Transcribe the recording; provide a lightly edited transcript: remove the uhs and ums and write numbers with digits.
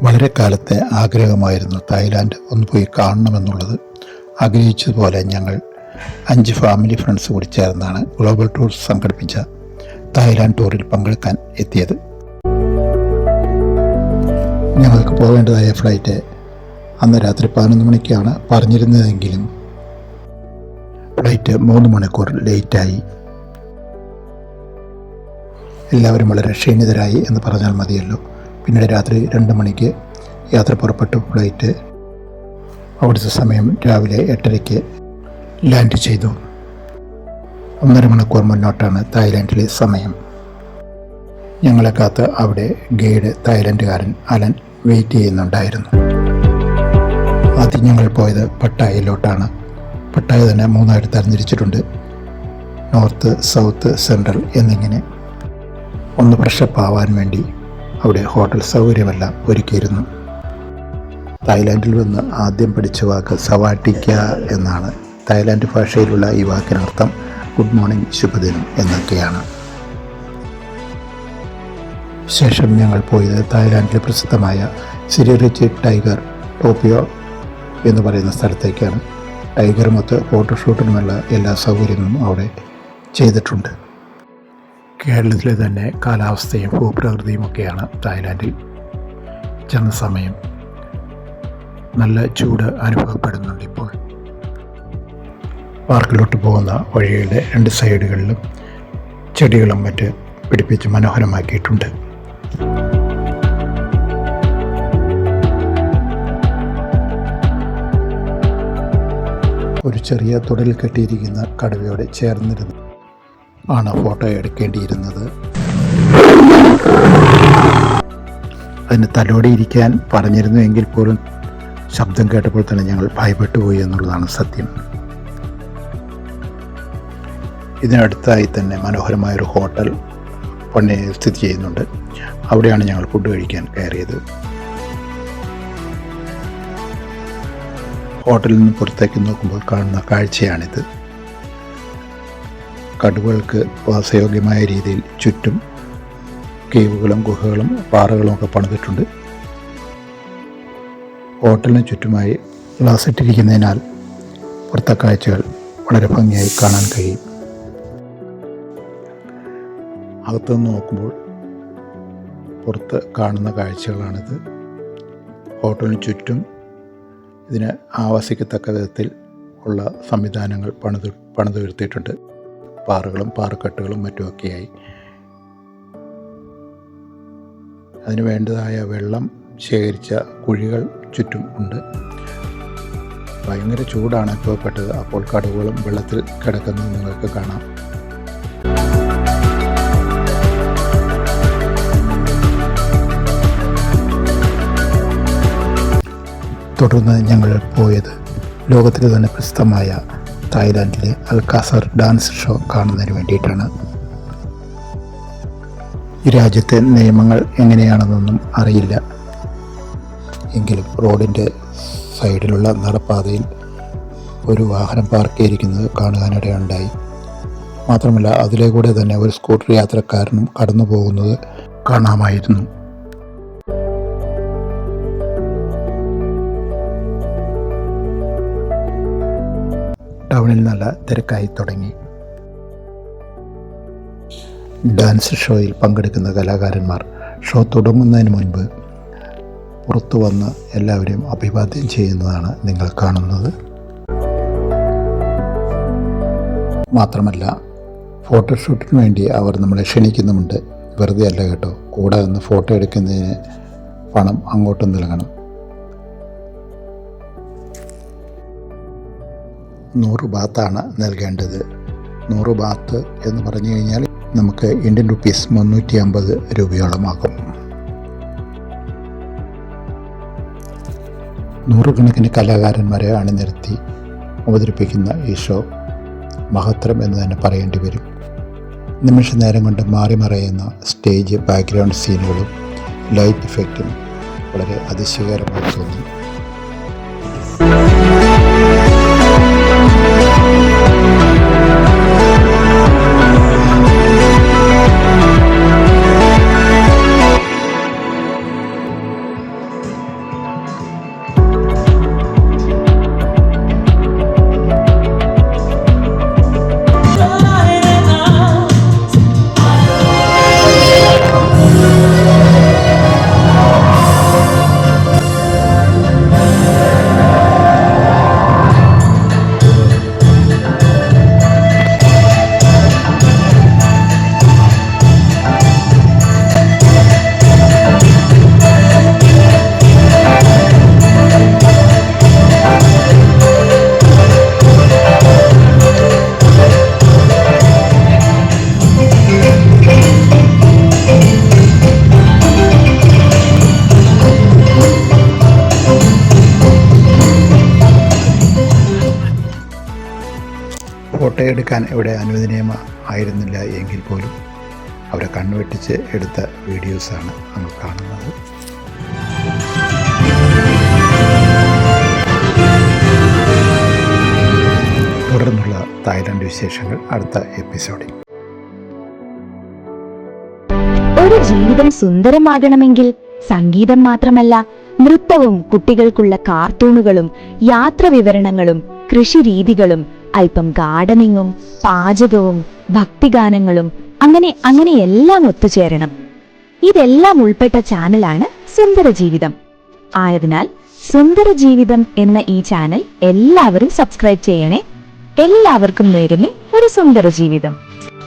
വളരെ കാലത്തെ ആഗ്രഹമായിരുന്നു തായ്ലാൻഡ് ഒന്ന് പോയി കാണണമെന്നുള്ളത്. ആഗ്രഹിച്ചതുപോലെ ഞങ്ങൾ 5 ഫാമിലി ഫ്രണ്ട്സ് കൂടി ചേർന്നാണ് ഗ്ലോബൽ ടൂർസ് സംഘടിപ്പിച്ച തായ്ലാൻഡ് ടൂറിൽ പങ്കെടുക്കാൻ എത്തിയത്. ഞങ്ങൾക്ക് പോകേണ്ടതായ ഫ്ലൈറ്റ് അന്ന് രാത്രി 11 മണിക്കാണ് പറഞ്ഞിരുന്നതെങ്കിലും ഫ്ലൈറ്റ് 3 മണിക്കൂർ ലേറ്റായി. എല്ലാവരും വളരെ ക്ഷീണിതരായി എന്ന് പറഞ്ഞാൽ മതിയല്ലോ. പിന്നീട് രാത്രി 2 മണിക്ക് യാത്ര പുറപ്പെട്ടു. ഫ്ലൈറ്റ് അവിടുത്തെ സമയം രാവിലെ 8:30 ലാൻഡ് ചെയ്തു. 1.5 മണിക്കൂർ മുന്നോട്ടാണ് തായ്ലാൻഡിലെ സമയം. ഞങ്ങളെ കാത്ത് അവിടെ ഗൈഡ് തായ്ലൻഡുകാരൻ അലൻ വെയിറ്റ് ചെയ്യുന്നുണ്ടായിരുന്നു. ആദ്യം ഞങ്ങൾ പോയത് പട്ടായയിലോട്ടാണ്. പട്ടായ തന്നെ 3ആയിട്ട് തരംതിരിച്ചിട്ടുണ്ട്: നോർത്ത്, സൗത്ത്, സെൻട്രൽ എന്നിങ്ങനെ. ഒന്ന് ഫ്രഷപ്പ് ആവാൻ വേണ്ടി അവിടെ ഹോട്ടൽ സൗകര്യമെല്ലാം ഒരുക്കിയിരുന്നു. തായ്ലാൻഡിൽ വന്ന് ആദ്യം പഠിച്ച വാക്ക് സവാട്ടിക്ക എന്നാണ്. തായ്ലാൻഡ് ഭാഷയിലുള്ള ഈ വാക്കിനർത്ഥം ഗുഡ് മോർണിംഗ്, ശുഭദിനം എന്നൊക്കെയാണ്. ശേഷം ഞങ്ങൾ പോയത് തായ്ലാൻഡിലെ പ്രസിദ്ധമായ സിരിറിച്ച് ടൈഗർ ടോപ്പിയോ എന്ന് പറയുന്ന സ്ഥലത്തേക്കാണ്. ടൈഗറുമൊത്ത് ഫോട്ടോഷൂട്ടിനുമുള്ള എല്ലാ സൗകര്യങ്ങളും അവിടെ ചെയ്തിട്ടുണ്ട്. കേരളത്തിലെ തന്നെ കാലാവസ്ഥയും ഭൂപ്രകൃതിയുമൊക്കെയാണ് തായ്ലാൻഡിൽ. ചെന്ന സമയം നല്ല ചൂട് അനുഭവപ്പെടുന്നുണ്ട് ഇപ്പോൾ. പാർക്കിലോട്ട് പോകുന്ന വഴിയുടെ 2 സൈഡുകളിലും ചെടികളും മറ്റ് പിടിപ്പിച്ച് മനോഹരമാക്കിയിട്ടുണ്ട്. ഒരു ചെറിയ തുടലിൽ കെട്ടിയിരിക്കുന്ന കടുവയോട് ചേർന്നിരുന്നു ആണ് ഫോട്ടോ എടുക്കേണ്ടിയിരുന്നത്. അതിന് തലോടിയിരിക്കാൻ പറഞ്ഞിരുന്നുവെങ്കിൽ പോലും ശബ്ദം കേട്ടപ്പോൾ തന്നെ ഞങ്ങൾ ഭയപ്പെട്ടു പോയി എന്നുള്ളതാണ് സത്യം. ഇതിനടുത്തായി തന്നെ മനോഹരമായൊരു ഹോട്ടൽ സ്ഥിതി ചെയ്യുന്നുണ്ട്. അവിടെയാണ് ഞങ്ങൾ ഫുഡ് കഴിക്കാൻ കയറിയത്. ഹോട്ടലിൽ നിന്ന് പുറത്തേക്ക് നോക്കുമ്പോൾ കാണുന്ന കാഴ്ചയാണിത്. കടുവകൾക്ക് വാസയോഗ്യമായ രീതിയിൽ ചുറ്റും കേവുകളും ഗുഹകളും പാറകളും ഒക്കെ പണിതിട്ടുണ്ട്. ഹോട്ടലിന് ചുറ്റുമായി ഗ്ലാസ് ഇട്ടിരിക്കുന്നതിനാൽ പുറത്തെ കാഴ്ചകൾ വളരെ ഭംഗിയായി കാണാൻ കഴിയും. അകത്തുനിന്ന് നോക്കുമ്പോൾ പുറത്ത് കാണുന്ന കാഴ്ചകളാണിത്. ഹോട്ടലിന് ചുറ്റും ഇതിന് ആവാസിക്കത്തക്ക വിധത്തിൽ ഉള്ള സംവിധാനങ്ങൾ പണിതുയർത്തിയിട്ടുണ്ട്. പാറകളും പാറക്കെട്ടുകളും മറ്റുമൊക്കെയായി. അതിന് വേണ്ടതായ വെള്ളം ശേഖരിച്ച കുഴികൾ ചുറ്റും ഉണ്ട്. ഭയങ്കര ചൂടാണ് അനുഭവപ്പെട്ടത്. അപ്പോൾ കടുവകളും വെള്ളത്തിൽ കിടക്കുന്നത് നിങ്ങൾക്ക് കാണാം. തുടർന്ന് ഞങ്ങൾ പോയത് ലോകത്തിലെ തന്നെ പ്രസിദ്ധമായ തായ്ലാൻഡിലെ അൽക്കാസർ ഡാൻസ് ഷോ കാണുന്നതിന് വേണ്ടിയിട്ടാണ്. ഈ രാജ്യത്തെ നിയമങ്ങൾ എങ്ങനെയാണെന്നൊന്നും അറിയില്ല. എങ്കിലും റോഡിൻ്റെ സൈഡിലുള്ള നടപ്പാതയിൽ ഒരു വാഹനം പാർക്ക് ചെയ്തിരിക്കുന്നത് കാണുവാനിടയുണ്ടായി. മാത്രമല്ല അതിലെ കൂടെ തന്നെ ഒരു സ്കൂട്ടർ യാത്രക്കാരനും കടന്നു പോകുന്നത് കാണാമായിരുന്നു. ടൗണിൽ നല്ല തിരക്കായി തുടങ്ങി. ഡാൻസ് ഷോയിൽ പങ്കെടുക്കുന്ന കലാകാരന്മാർ ഷോ തുടങ്ങുന്നതിന് മുൻപ് പുറത്തു വന്ന് എല്ലാവരെയും അഭിവാദ്യം ചെയ്യുന്നതാണ് നിങ്ങൾ കാണുന്നത്. മാത്രമല്ല ഫോട്ടോഷൂട്ടിന് വേണ്ടി അവർ നമ്മളെ ക്ഷണിക്കുന്നുമുണ്ട്. വെറുതെ അല്ല കേട്ടോ. കൂടെ നിന്ന് ഫോട്ടോ എടുക്കുന്നതിന് പണം അങ്ങോട്ടും നൽകണം. 100 ബാത്താണ് നൽകേണ്ടത്. 100 ബാത്ത് എന്ന് പറഞ്ഞു കഴിഞ്ഞാൽ നമുക്ക് ഇന്ത്യൻ റുപ്പീസ് 350 രൂപയോളമാകും. 100 കണക്കിന് കലാകാരന്മാരെ അണിനിരത്തി അവതരിപ്പിക്കുന്ന ഈ ഷോ മഹത്തരം എന്ന് തന്നെ പറയേണ്ടി വരും. നിമിഷ നേരം കൊണ്ട് മാറി മറയുന്ന സ്റ്റേജ് ബാക്ക്ഗ്രൗണ്ട് സീനുകളും ലൈറ്റ് ഇഫക്റ്റും വളരെ അതിശയകരമായി തോന്നി. ഫോട്ടോ എടുക്കാൻ ഇവിടെ അനുവദനീയമായിരുന്നില്ല എങ്കിൽ പോലും അവരെ കണ്ണുവെട്ടിച്ച് എടുത്ത വീഡിയോസാണ് നമ്മൾ കാണുന്നത്. തുടർന്നുള്ള തായ്ലൻഡ് വിശേഷങ്ങൾ അടുത്ത എപ്പിസോഡിൽ. ഒരു ജീവിതം സുന്ദരമാകണമെങ്കിൽ സംഗീതം മാത്രമല്ല, നൃത്തവും കുട്ടികൾക്കുള്ള കാർട്ടൂണുകളും യാത്ര വിവരണങ്ങളും കൃഷിരീതികളും അല്പം ഗാർഡനിങ്ങും പാചകവും ഭക്തിഗാനങ്ങളും അങ്ങനെ എല്ലാം ഒത്തുചേരണം. ഇതെല്ലാം ഉൾപ്പെട്ട ചാനലാണ് സുന്ദര ജീവിതം. ആയതിനാൽ സുന്ദര ജീവിതം എന്ന ഈ ചാനൽ എല്ലാവരും സബ്സ്ക്രൈബ് ചെയ്യണേ. എല്ലാവർക്കും നേരുന്നു ഒരു സുന്ദര ജീവിതം.